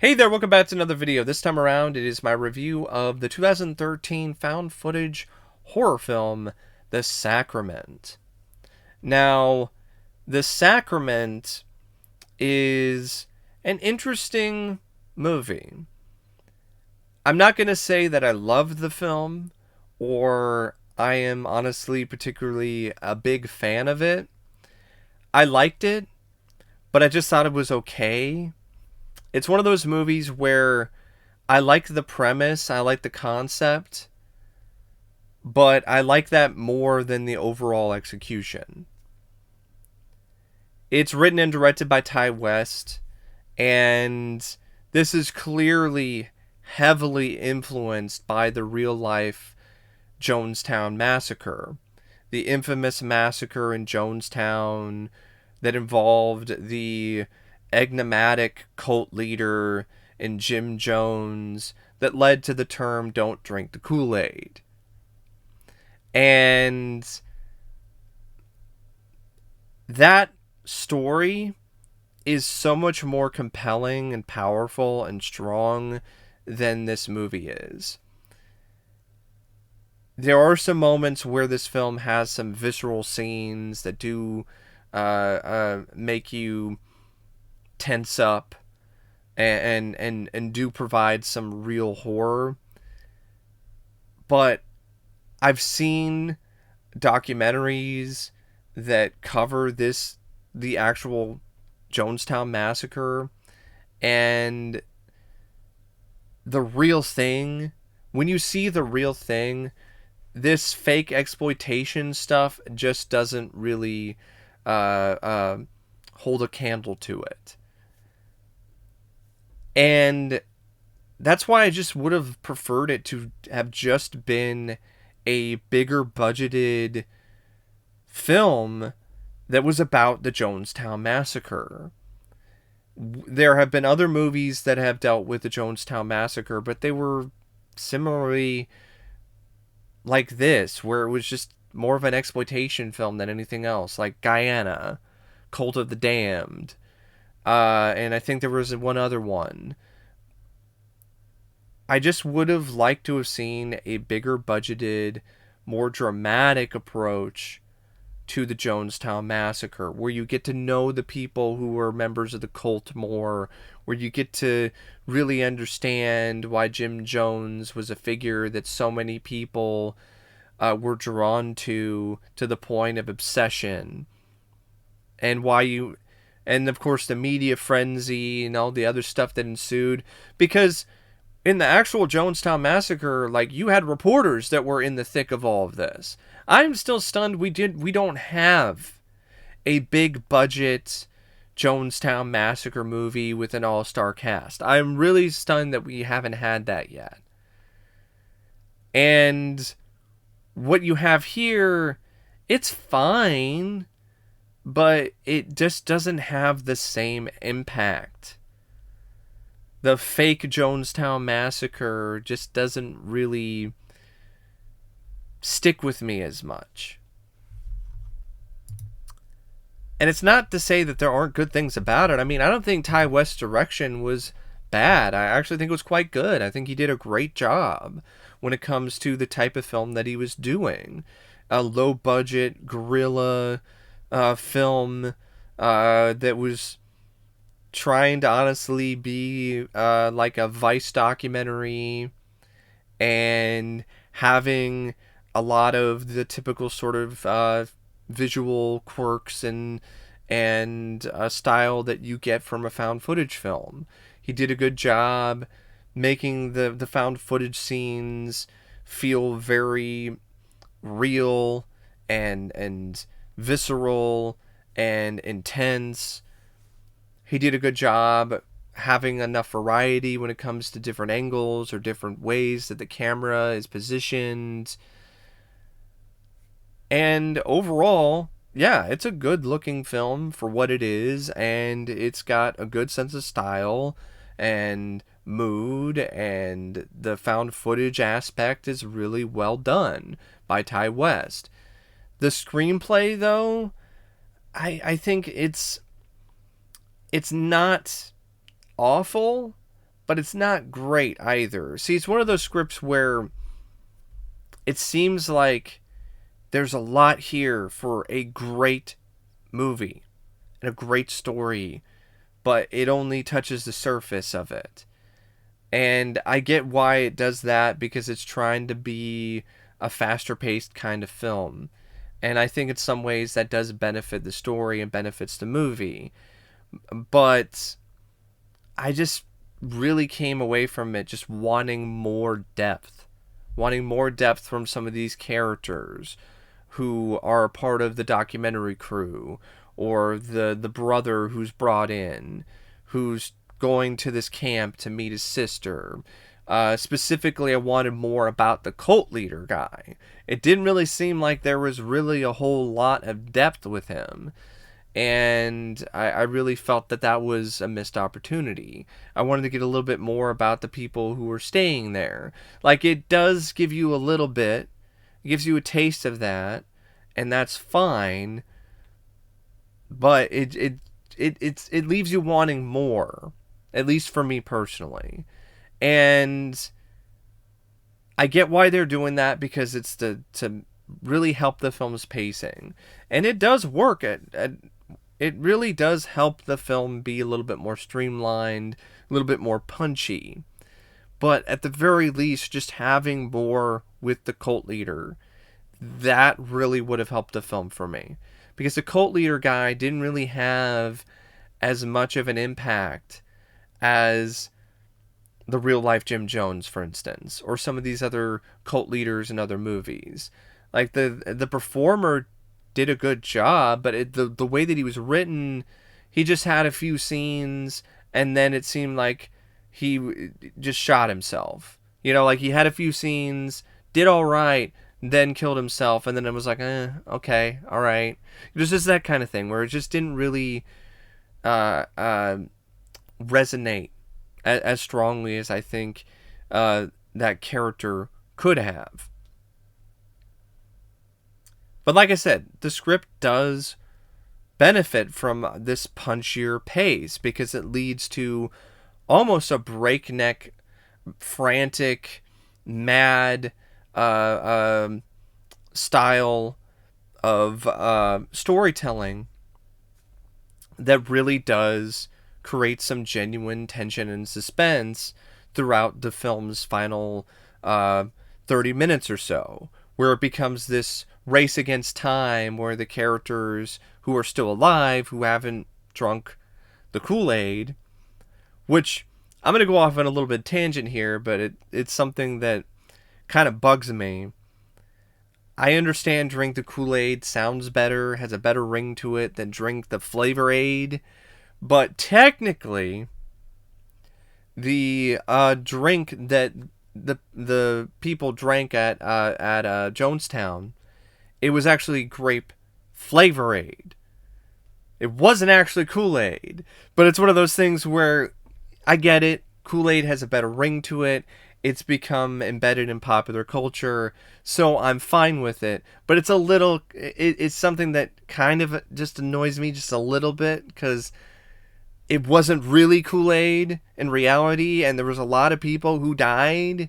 Hey there, welcome back to another video. This time around, it is my review of the 2013 found footage horror film, The Sacrament. Now, The Sacrament is an interesting movie. I'm not going to say that I loved the film, or I am honestly particularly a big fan of it. I liked it, but I just thought it was okay. It's one of those movies where I like the premise, I like the concept, but I like that more than the overall execution. It's written and directed by Ty West, and this is clearly heavily influenced by the real life Jonestown Massacre. The infamous massacre in Jonestown that involved the enigmatic cult leader in Jim Jones that led to the term "don't drink the Kool-Aid." And that story is so much more compelling and powerful and strong than this movie is. There are some moments where this film has some visceral scenes that do make you tense up and do provide some real horror. But I've seen documentaries that cover the actual Jonestown Massacre, and the real thing, when you see the real thing, this fake exploitation stuff just doesn't really hold a candle to it. And that's why I just would have preferred it to have just been a bigger budgeted film that was about the Jonestown Massacre. There have been other movies that have dealt with the Jonestown Massacre, but they were similarly like this, where it was just more of an exploitation film than anything else, like Guyana, Cult of the Damned, and I think there was one other one. I just would have liked to have seen a bigger budgeted, more dramatic approach to the Jonestown Massacre, where you get to know the people who were members of the cult more, where you get to really understand why Jim Jones was a figure that so many people were drawn to the point of obsession, and and of course the media frenzy and all the other stuff that ensued, because in the actual Jonestown Massacre, like, you had reporters that were in the thick of all of this. I'm still stunned we don't have a big budget Jonestown Massacre movie with an all-star cast. I'm really stunned that we haven't had that yet. And what you have here, it's fine, but it just doesn't have the same impact. The fake Jonestown Massacre just doesn't really stick with me as much. And it's not to say that there aren't good things about it. I mean, I don't think Ty West's direction was bad. I actually think it was quite good. I think he did a great job when it comes to the type of film that he was doing. A low-budget guerrilla film that was trying to honestly be like a Vice documentary, and having a lot of the typical sort of visual quirks and style that you get from a found footage film. He did a good job making the found footage scenes feel very real and visceral and intense. He did a good job having enough variety when it comes to different angles or different ways that the camera is positioned. And overall, yeah, it's a good looking film for what it is, and it's got a good sense of style and mood, and the found footage aspect is really well done by Ty West. The screenplay, though, I think it's not awful, but it's not great either. See, it's one of those scripts where it seems like there's a lot here for a great movie and a great story, but it only touches the surface of it. And I get why it does that, because it's trying to be a faster paced kind of film. And I think in some ways that does benefit the story and benefits the movie. But I just really came away from it just wanting more depth. Wanting more depth from some of these characters who are a part of the documentary crew, or the brother who's brought in, who's going to this camp to meet his sister. Specifically, I wanted more about the cult leader guy. It didn't really seem like there was really a whole lot of depth with him. And I really felt that that was a missed opportunity. I wanted to get a little bit more about the people who were staying there. Like, it does give you a little bit, it gives you a taste of that, and that's fine. But it leaves you wanting more, at least for me personally. And I get why they're doing that, because it's to really help the film's pacing, and it does work. It really does help the film be a little bit more streamlined, a little bit more punchy. But at the very least, just having more with the cult leader, that really would have helped the film for me. Because the cult leader guy didn't really have as much of an impact as the real life Jim Jones, for instance, or some of these other cult leaders in other movies. Like, the performer did a good job, but the way that he was written, he just had a few scenes, and then it seemed like he just shot himself. Like, he had a few scenes, did all right, then killed himself, and then it was like, okay, all right. It was just that kind of thing where it just didn't really resonate as strongly as I think that character could have. But like I said, the script does benefit from this punchier pace, because it leads to almost a breakneck, frantic, mad style of storytelling that really does create some genuine tension and suspense throughout the film's final 30 minutes or so, where it becomes this race against time, where the characters who are still alive, who haven't drunk the Kool-Aid, which I'm going to go off on a little bit tangent here, but it's something that kind of bugs me. I understand drink the Kool-Aid sounds better, has a better ring to it than drink the Flavor Aid, but technically, the drink that the people drank at Jonestown, it was actually grape Flavor Aid. It wasn't actually Kool-Aid, but it's one of those things where I get it. Kool-Aid has a better ring to it. It's become embedded in popular culture, so I'm fine with it. But it's a little, it's something that kind of just annoys me just a little bit, because it wasn't really Kool-Aid in reality, and there was a lot of people who died,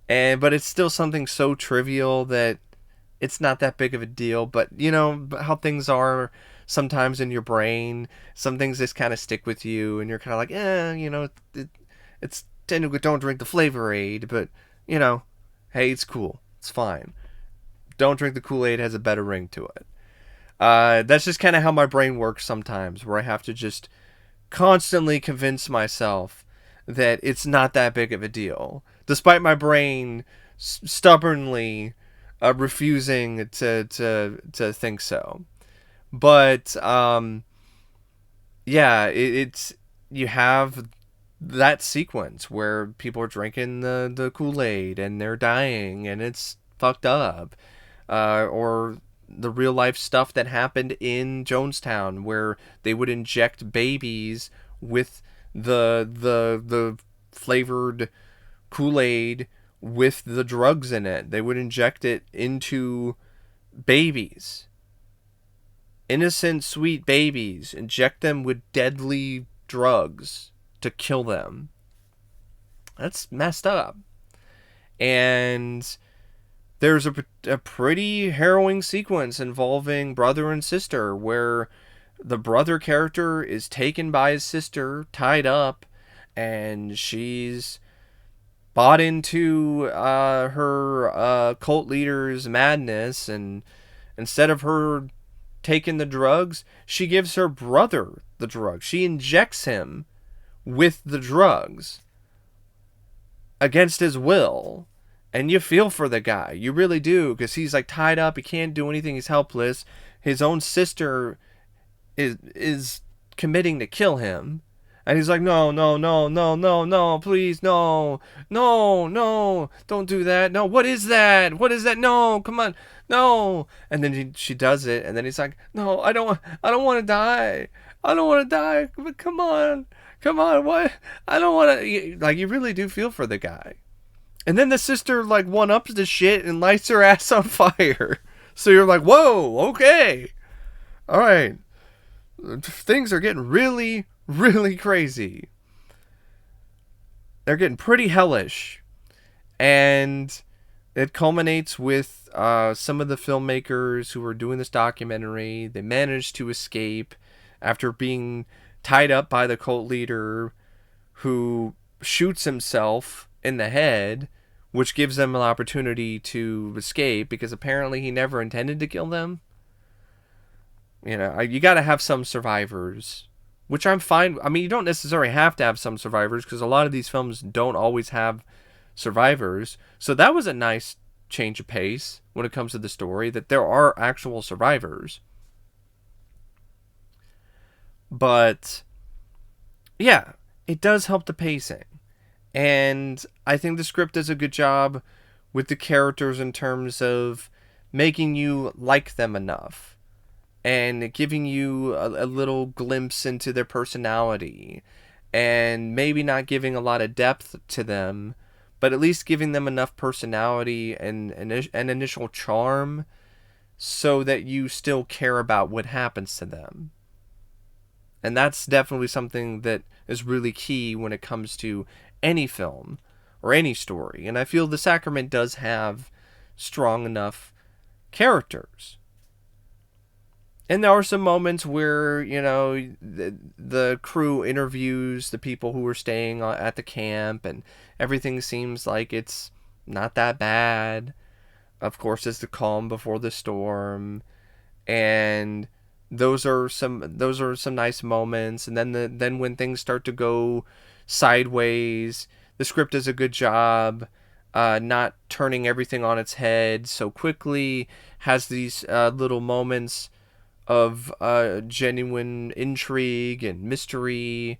but it's still something so trivial that it's not that big of a deal. But how things are sometimes in your brain, some things just kind of stick with you, and you're kind of like, it's technically don't drink the Flavor Aid, but hey, it's cool, it's fine. Don't drink the Kool-Aid, has a better ring to it. That's just kind of how my brain works sometimes, where I have to just constantly convince myself that it's not that big of a deal, despite my brain stubbornly refusing to think so. But it's you have that sequence where people are drinking the Kool-Aid and they're dying, and it's fucked up. Or the real life stuff that happened in Jonestown, where they would inject babies with the flavored Kool-Aid with the drugs in it. They would inject it into babies. Innocent, sweet babies. Inject them with deadly drugs to kill them. That's messed up. And there's a pretty harrowing sequence involving brother and sister where the brother character is taken by his sister, tied up, and she's bought into her cult leader's madness. And instead of her taking the drugs, she gives her brother the drugs. She injects him with the drugs against his will. And you feel for the guy. You really do, because he's like tied up. He can't do anything. He's helpless. His own sister is committing to kill him. And he's like, no, no, no, no, no, no, please, no, no, no, don't do that. No, what is that? What is that? No, come on, no. And then she does it, and then he's like, no, I don't want to die. I don't want to die. But come on, what? I don't want to. Like, you really do feel for the guy. And then the sister, like, one-ups the shit and lights her ass on fire. So you're like, whoa, okay. All right. Things are getting really, really crazy. They're getting pretty hellish. And it culminates with some of the filmmakers who were doing this documentary. They managed to escape after being tied up by the cult leader, who shoots himself in the head, which gives them an opportunity to escape, because apparently he never intended to kill them. You know, you got to have some survivors, which I'm fine. I mean, you don't necessarily have to have some survivors, because a lot of these films don't always have survivors. So that was a nice change of pace when it comes to the story, that there are actual survivors. But yeah, it does help the pacing. And I think the script does a good job with the characters in terms of making you like them enough and giving you a little glimpse into their personality, and maybe not giving a lot of depth to them, but at least giving them enough personality and an initial charm so that you still care about what happens to them. And that's definitely something that is really key when it comes to any film or any story. And I feel The Sacrament does have strong enough characters. And there are some moments where, you know, the crew interviews the people who were staying at the camp, and everything seems like it's not that bad. Of course, it's the calm before the storm. And those are some nice moments. And then when things start to go sideways, the script does a good job not turning everything on its head so quickly. Has these little moments of genuine intrigue and mystery,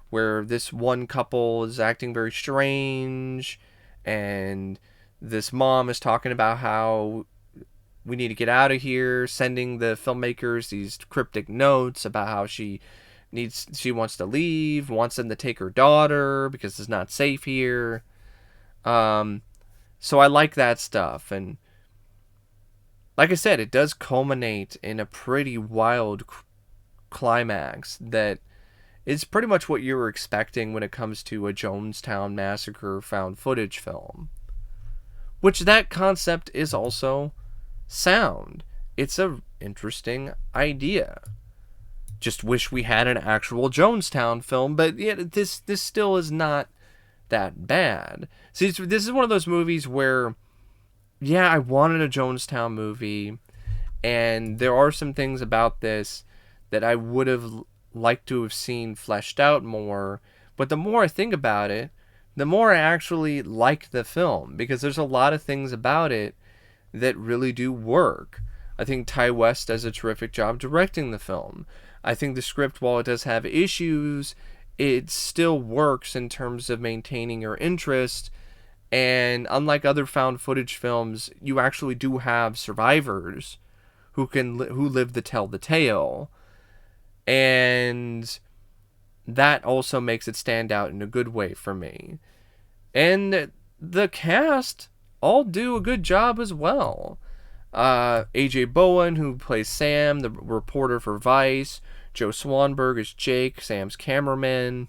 where this one couple is acting very strange, and this mom is talking about how we need to get out of here, sending the filmmakers these cryptic notes about how she wants to leave, wants them to take her daughter because it's not safe here. So I like that stuff. And like I said, it does culminate in a pretty wild climax that is pretty much what you were expecting when it comes to a Jonestown Massacre found footage film. Which, that concept is also sound. It's a interesting idea. Just wish we had an actual Jonestown film, but yeah, this still is not that bad. See, this is one of those movies where, yeah, I wanted a Jonestown movie, and there are some things about this that I would have liked to have seen fleshed out more, but the more I think about it, the more I actually like the film, because there's a lot of things about it that really do work. I think Ty West does a terrific job directing the film. I think the script, while it does have issues, it still works in terms of maintaining your interest. And unlike other found footage films, you actually do have survivors who live to tell the tale. And that also makes it stand out in a good way for me. And the cast all do a good job as well. AJ Bowen, who plays Sam, the reporter for Vice. Joe Swanberg is Jake, Sam's cameraman.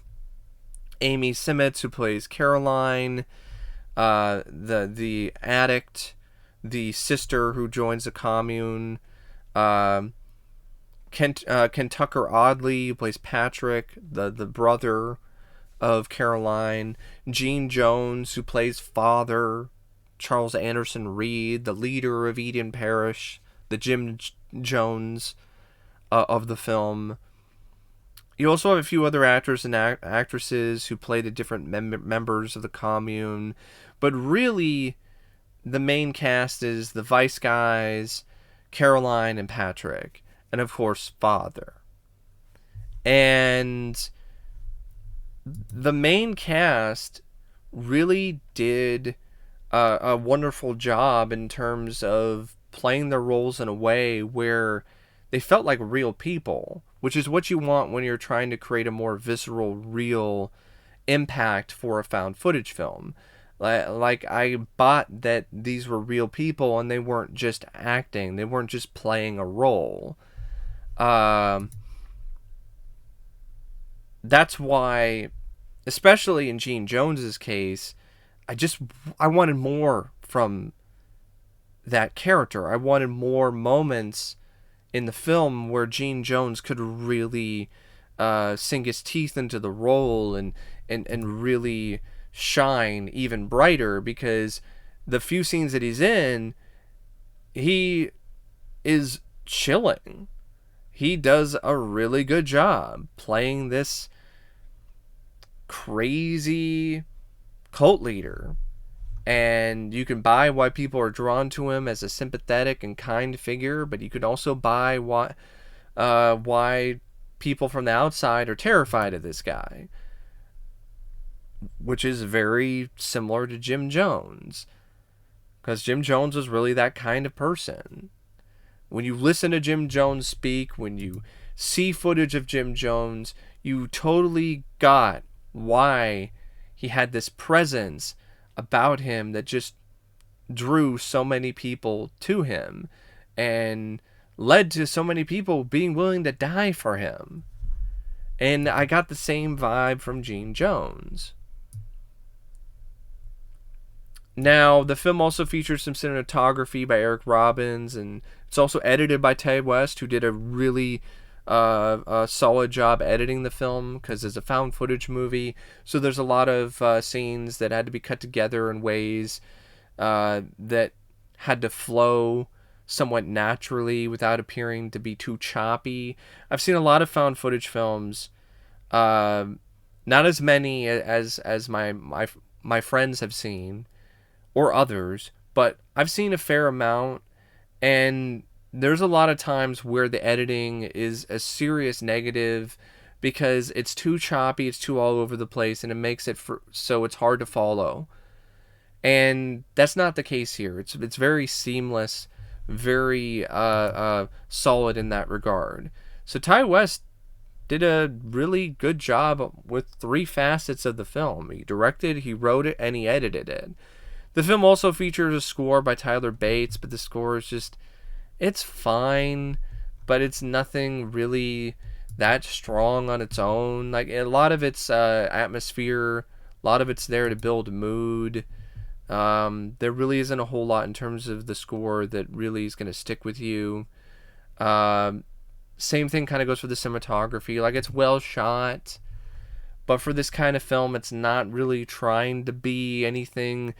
Amy Seimetz, who plays Caroline, the addict, the sister who joins the commune, uh, Kentucker Audley, who plays Patrick, the brother of Caroline, Gene Jones, who plays Father, Charles Anderson Reed, the leader of Eden Parish, the Jim Jones of the film. You also have a few other actors and actresses who play the different members of the commune, but really the main cast is the Vice guys, Caroline and Patrick, and of course Father. And the main cast really did a wonderful job in terms of playing their roles in a way where they felt like real people, which is what you want when you're trying to create a more visceral, real impact for a found footage film. Like I bought that these were real people and they weren't just acting, they weren't just playing a role. That's why, especially in Gene Jones's case, I wanted more from that character. I wanted more moments in the film where Gene Jones could really sink his teeth into the role and really shine even brighter, because the few scenes that he's in, he is chilling. He does a really good job playing this crazy cult leader, and you can buy why people are drawn to him as a sympathetic and kind figure, but you can also buy why people from the outside are terrified of this guy, which is very similar to Jim Jones, because Jim Jones was really that kind of person. When you listen to Jim Jones speak, when you see footage of Jim Jones, you totally got why he had this presence about him that just drew so many people to him and led to so many people being willing to die for him. And I got the same vibe from Gene Jones. Now, the film also features some cinematography by Eric Robbins, and it's also edited by Ty West, who did a really a solid job editing the film, because it's a found footage movie, so there's a lot of scenes that had to be cut together in ways that had to flow somewhat naturally without appearing to be too choppy. I've seen a lot of found footage films, not as many as my friends have seen or others, but I've seen a fair amount, and there's a lot of times where the editing is a serious negative because it's too choppy, it's too all over the place, and it makes it so it's hard to follow. And that's not the case here. It's very seamless, very solid in that regard. So Ty West did a really good job with three facets of the film. He directed, he wrote it, and he edited it. The film also features a score by Tyler Bates, but the score is just, it's fine, but it's nothing really that strong on its own. Like, a lot of it's atmosphere, a lot of it's there to build mood. There really isn't a whole lot in terms of the score that really is going to stick with you. Same thing kind of goes for the cinematography. Like, it's well shot, but for this kind of film, it's not really trying to be anything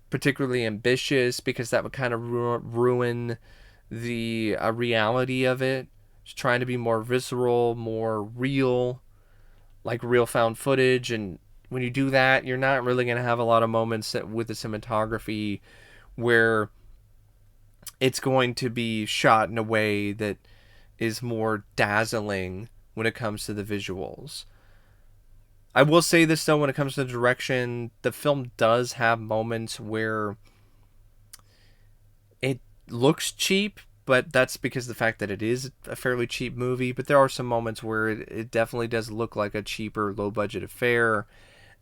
particularly ambitious, because that would kind of ruin the reality of it. It's trying to be more visceral, more real, like real found footage, and when you do that, you're not really going to have a lot of moments with the cinematography where it's going to be shot in a way that is more dazzling when it comes to the visuals. I will say this, though, when it comes to the direction, the film does have moments where it looks cheap, but that's because of the fact that it is a fairly cheap movie. But there are some moments where it definitely does look like a cheaper, low-budget affair.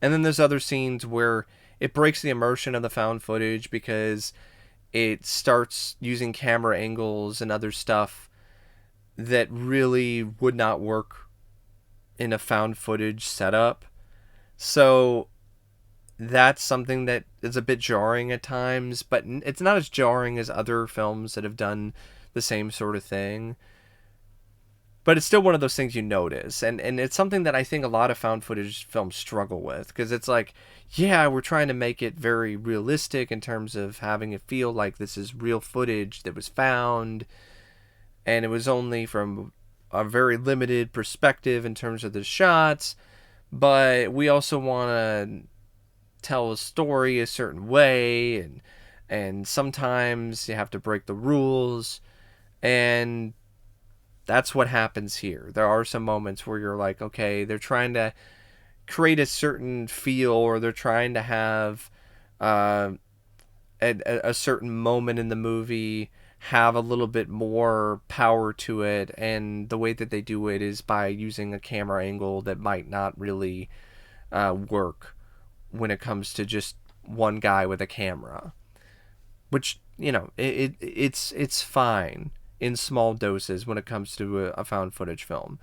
And then there's other scenes where it breaks the immersion of the found footage because it starts using camera angles and other stuff that really would not work in a found footage setup. So that's something that is a bit jarring at times, but it's not as jarring as other films that have done the same sort of thing. But it's still one of those things you notice, and it's something that I think a lot of found footage films struggle with, because it's like, yeah, we're trying to make it very realistic in terms of having it feel like this is real footage that was found, and it was only from a very limited perspective in terms of the shots, but we also want to tell a story a certain way, and sometimes you have to break the rules, and that's what happens here. There are some moments where you're like, okay, they're trying to create a certain feel, or they're trying to have uh, a certain moment in the movie have a little bit more power to it, and the way that they do it is by using a camera angle that might not really work when it comes to just one guy with a camera, which, you know, it's fine in small doses when it comes to a found footage film.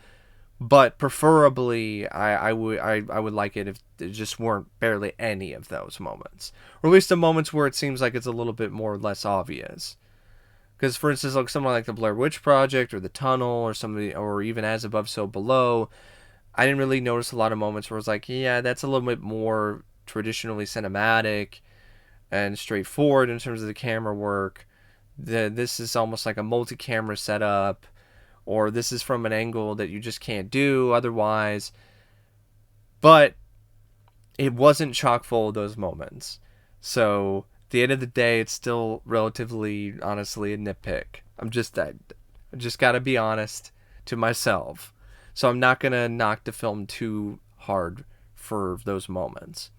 But preferably, I would like it if there just weren't barely any of those moments, or at least the moments where it seems like it's a little bit more or less obvious. Because, for instance, like someone like the Blair Witch Project or the Tunnel or somebody, or even As Above, So Below, I didn't really notice a lot of moments where I was like, yeah, that's a little bit more traditionally cinematic and straightforward in terms of the camera work. This is almost like a multi-camera setup, or this is from an angle that you just can't do otherwise. But it wasn't chock full of those moments. So at the end of the day, it's still relatively, honestly, a nitpick. I just gotta be honest to myself. So I'm not gonna knock the film too hard for those moments.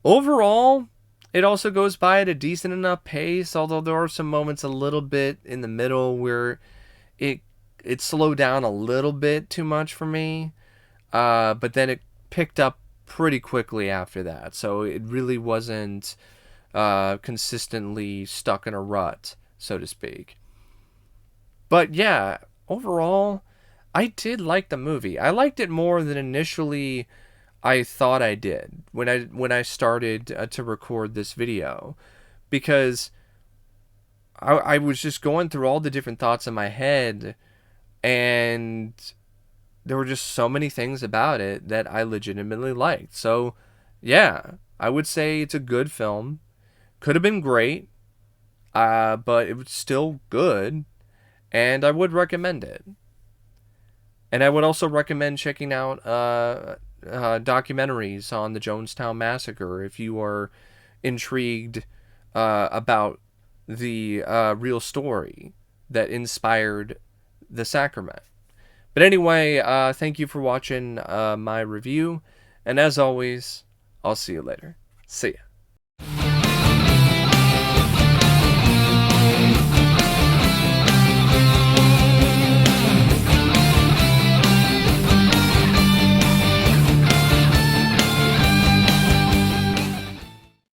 Overall, it also goes by at a decent enough pace, although there are some moments a little bit in the middle where it it slowed down a little bit too much for me. But then it picked up pretty quickly after that, so it really wasn't consistently stuck in a rut, so to speak. But yeah, overall, I did like the movie. I liked it more than initially I thought I did when I started to record this video, because I was just going through all the different thoughts in my head, and there were just so many things about it that I legitimately liked. So, yeah, I would say it's a good film. Could have been great, but it was still good, and I would recommend it. And I would also recommend checking out documentaries on the Jonestown Massacre if you are intrigued about the real story that inspired the Sacrament. But anyway, thank you for watching my review, and as always, I'll see you later. See ya.